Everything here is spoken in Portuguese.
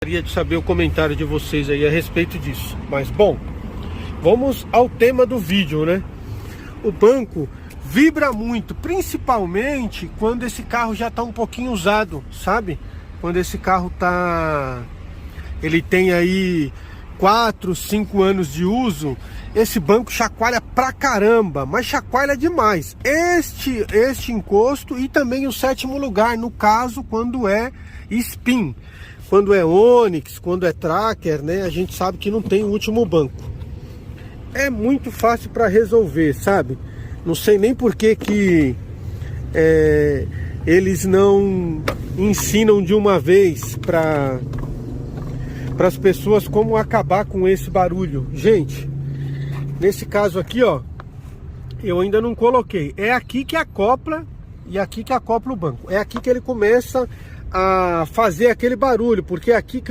Gostaria de saber o comentário de vocês aí a respeito disso. Mas bom, vamos ao tema do vídeo, né? O banco vibra muito, principalmente quando esse carro já está um pouquinho usado, sabe? Quando esse carro ele tem aí 4, 5 anos de uso, esse banco chacoalha pra caramba, mas chacoalha demais. Este encosto e também o sétimo lugar, no caso, quando é spin. Quando é Onix, quando é Tracker, né? A gente sabe que não tem o último banco. É muito fácil para resolver, sabe? Não sei nem por que eles não ensinam de uma vez para as pessoas como acabar com esse barulho. Gente, nesse caso aqui, ó, eu ainda não coloquei. É aqui que acopla e aqui que acopla o banco. É aqui que ele começa a fazer aquele barulho, porque é aqui que